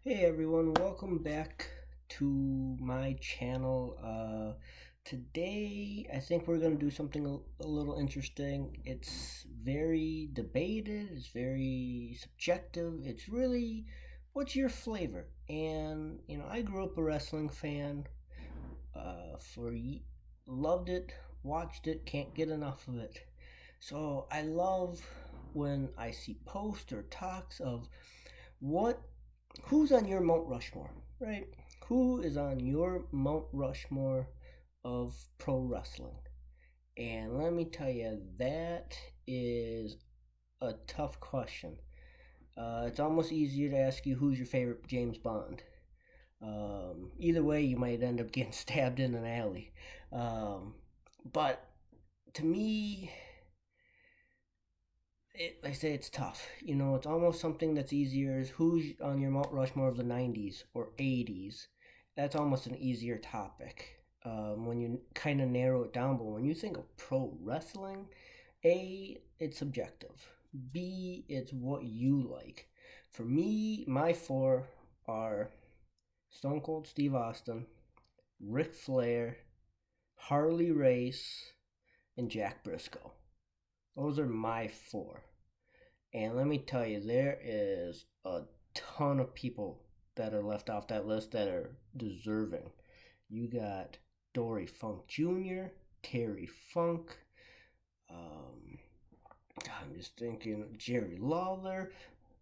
Hey everyone, welcome back to my channel. Today I think we're going to do something a little interesting. It's very debated, it's very subjective. It's really what's your flavor? And I grew up a wrestling fan. For loved it, watched it, can't get enough of it. So I love when I see posts or talks of what who's on your Mount Rushmore, right? Who is on your Mount Rushmore of pro wrestling? And let me tell you, that is a tough question. It's almost easier to ask you who's your favorite James Bond. Either way, you might end up getting stabbed in an alley. Um, but to me, like I say, it's tough. It's almost something that's easier as who's on your Mount Rushmore of the 90s or 80s. That's almost an easier topic when you kind of narrow it down. But when you think of pro wrestling, A, it's subjective. B, it's what you like. For me, my four are Stone Cold Steve Austin, Ric Flair, Harley Race, and Jack Briscoe. Those are my four. And let me tell you, there is a ton of people that are left off that list that are deserving. You got Dory Funk Jr., Terry Funk, um, I'm just thinking Jerry Lawler,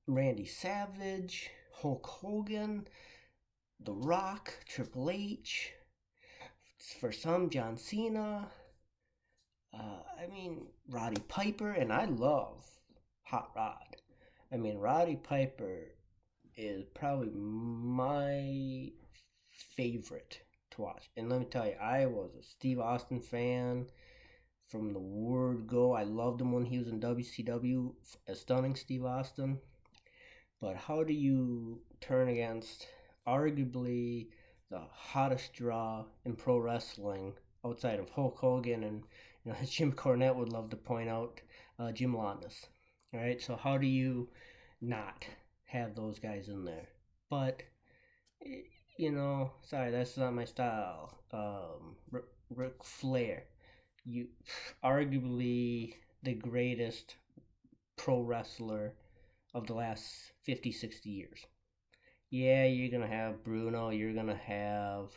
Randy Savage, Hulk Hogan, The Rock, Triple H, for some, John Cena. Roddy Piper, and I love Hot Rod. Roddy Piper is probably my favorite to watch. And let me tell you, I was a Steve Austin fan from the word go. I loved him when he was in WCW as Stunning Steve Austin. But how do you turn against arguably the hottest draw in pro wrestling outside of Hulk Hogan and as Jim Cornette would love to point out, Jim Londos. All right, so how do you not have those guys in there? But sorry, that's not my style. Ric Flair, you arguably the greatest pro wrestler of the last 50, 60 years. Yeah, you're gonna have Bruno. You're gonna have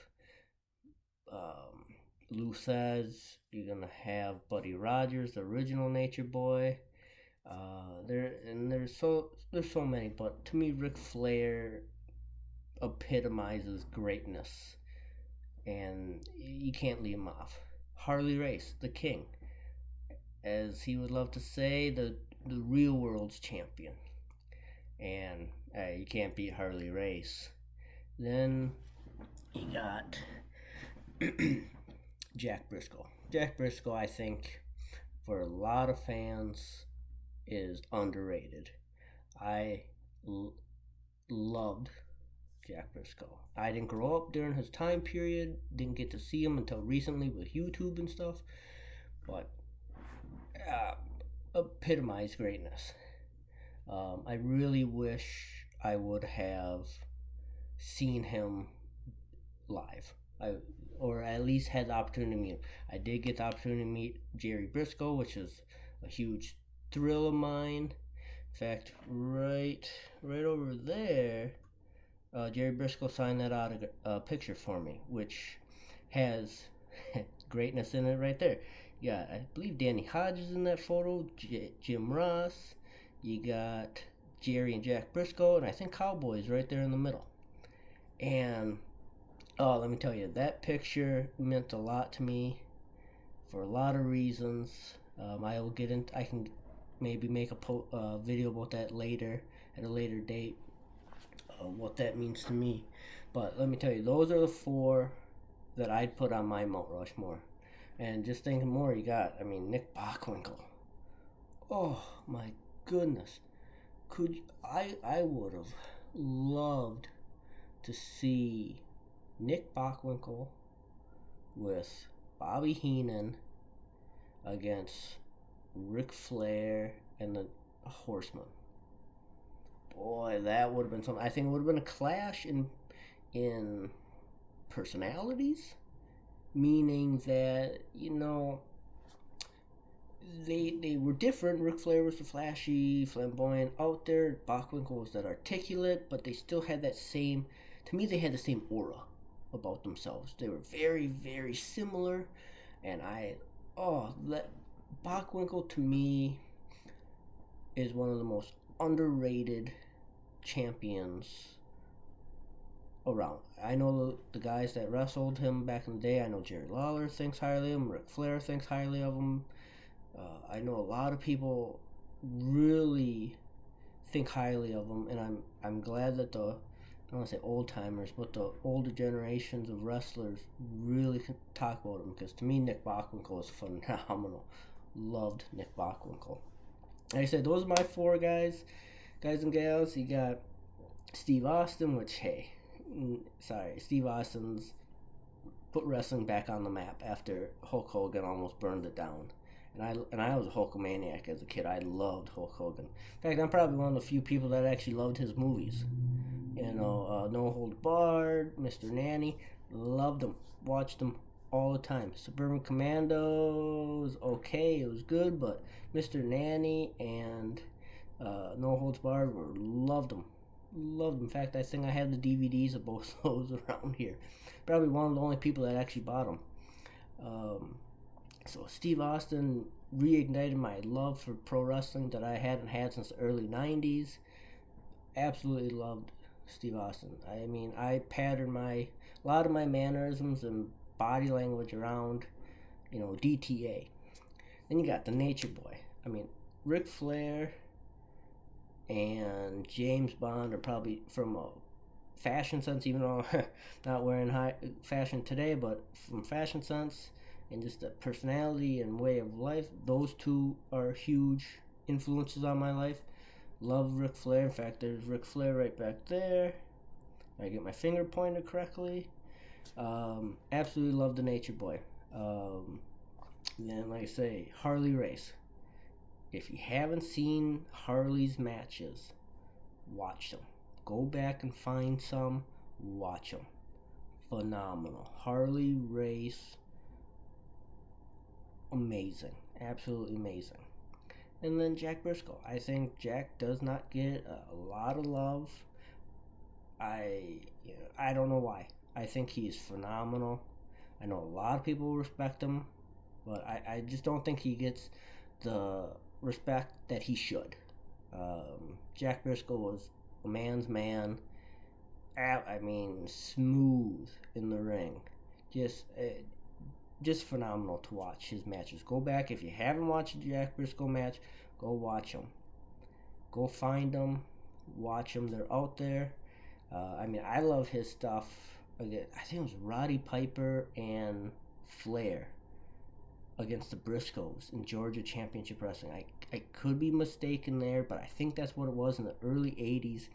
um, Luthez. You're gonna have Buddy Rogers, the original Nature Boy. There's so many, but to me, Ric Flair epitomizes greatness, and you can't leave him off. Harley Race, the King, as he would love to say, the real world's champion, and you can't beat Harley Race. Then you got Jack Briscoe. Jack Briscoe, I think, for a lot of fans, is underrated. I loved Jack Briscoe. I didn't grow up during his time period, didn't get to see him until recently with YouTube and stuff, but uh, epitomized greatness. I really wish I would have seen him live. Or at least had the opportunity to meet him. I did get the opportunity to meet Jerry Briscoe, which is a huge thrill of mine. In fact, right over there, Jerry Briscoe signed that out picture for me, which has greatness in it right there. Yeah, I believe Danny Hodges in that photo, Jim Ross. You got Jerry and Jack Briscoe, and I think Cowboys right there in the middle. And oh, let me tell you, that picture meant a lot to me for a lot of reasons. I can maybe make a video about that later at a later date. What that means to me. But let me tell you, those are the four that I'd put on my Mount Rushmore. And just thinking more, you got, Nick Bockwinkel. Oh my goodness. I would have loved to see Nick Bockwinkel with Bobby Heenan against Ric Flair and the Horseman. Boy, that would have been something. I think it would have been a clash in personalities, meaning that they were different. Ric Flair was the flashy, flamboyant, out there. Bockwinkel was that articulate, but they still had that same. To me, they had the same aura about themselves. They were very, very similar, and that Bockwinkel to me is one of the most underrated champions around. I know the guys that wrestled him back in the day. I know Jerry Lawler thinks highly of him. Ric Flair thinks highly of him. I know a lot of people really think highly of him, and I'm glad that I don't want to say old timers, but the older generations of wrestlers really can talk about him, because to me, Nick Bockwinkel is phenomenal. Loved Nick Bockwinkel. Like I said, those are my four guys and gals. You got Steve Austin, which, Steve Austin's put wrestling back on the map after Hulk Hogan almost burned it down. And I was a Hulkamaniac as a kid. I loved Hulk Hogan. In fact, I'm probably one of the few people that actually loved his movies. No Holds Barred, Mr. Nanny, loved them. Watched them all the time. Suburban Commando was okay, it was good, but Mr. Nanny and No Holds Barred loved them. In fact, I think I have the DVDs of both of those around here. Probably one of the only people that actually bought them. So Steve Austin reignited my love for pro wrestling that I hadn't had since the early 90s. Absolutely loved Steve Austin. I mean, I patterned a lot of my mannerisms and body language around, DTA. Then you got the Nature Boy. I mean, Ric Flair and James Bond are probably, from a fashion sense, even though I'm not wearing high fashion today, but from fashion sense and just the personality and way of life, those two are huge influences on my life. Love Ric Flair. In fact, there's Ric Flair right back there. I get my finger pointed correctly. Absolutely love the Nature Boy. Then, like I say, Harley Race. If you haven't seen Harley's matches, watch them. Go back and find some. Watch them. Phenomenal. Harley Race. Amazing. Absolutely amazing. And then Jack Briscoe. I think Jack does not get a lot of love. I don't know why. I think he's phenomenal. I know a lot of people respect him, but I just don't think he gets the respect that he should. Jack Briscoe was a man's man. I mean, smooth in the ring. Just phenomenal to watch his matches. Go back, if you haven't watched a Jack Briscoe match, go watch them. Go find them, watch them. They're out there. I love his stuff. Again, I think it was Roddy Piper and Flair against the Briscoes in Georgia Championship Wrestling. I could be mistaken there, but I think that's what it was in the early 80s.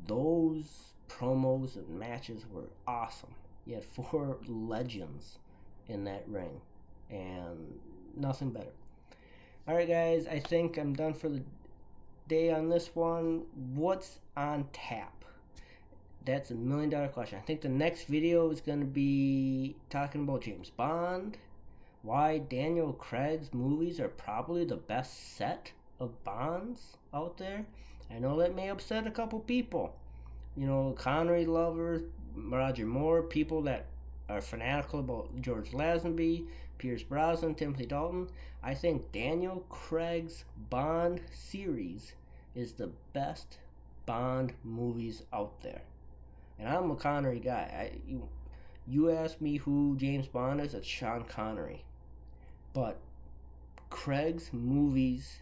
Those promos and matches were awesome. You had four legends in that ring, and nothing better. Alright guys, I think I'm done for the day on this one. What's on tap? That's $1 million question. I think the next video is going to be talking about James Bond, why Daniel Craig's movies are probably the best set of Bonds out there. I know that may upset a couple people. Connery lovers, Roger Moore, people that are fanatical about George Lazenby, Pierce Brosnan, Timothy Dalton. I think Daniel Craig's Bond series is the best Bond movies out there. And I'm a Connery guy. You ask me who James Bond is, it's Sean Connery. But Craig's movies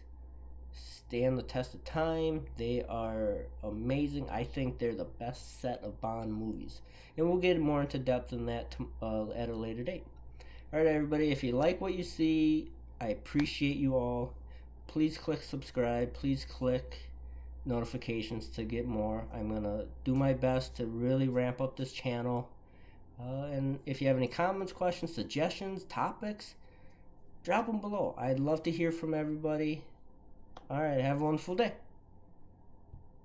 stand the test of time. They are amazing. I think they're the best set of Bond movies. And we'll get more into depth in that at a later date. Alright everybody, if you like what you see, I appreciate you all. Please click subscribe. Please click notifications to get more. I'm going to do my best to really ramp up this channel. And if you have any comments, questions, suggestions, topics, drop them below. I'd love to hear from everybody. Alright, have a wonderful day.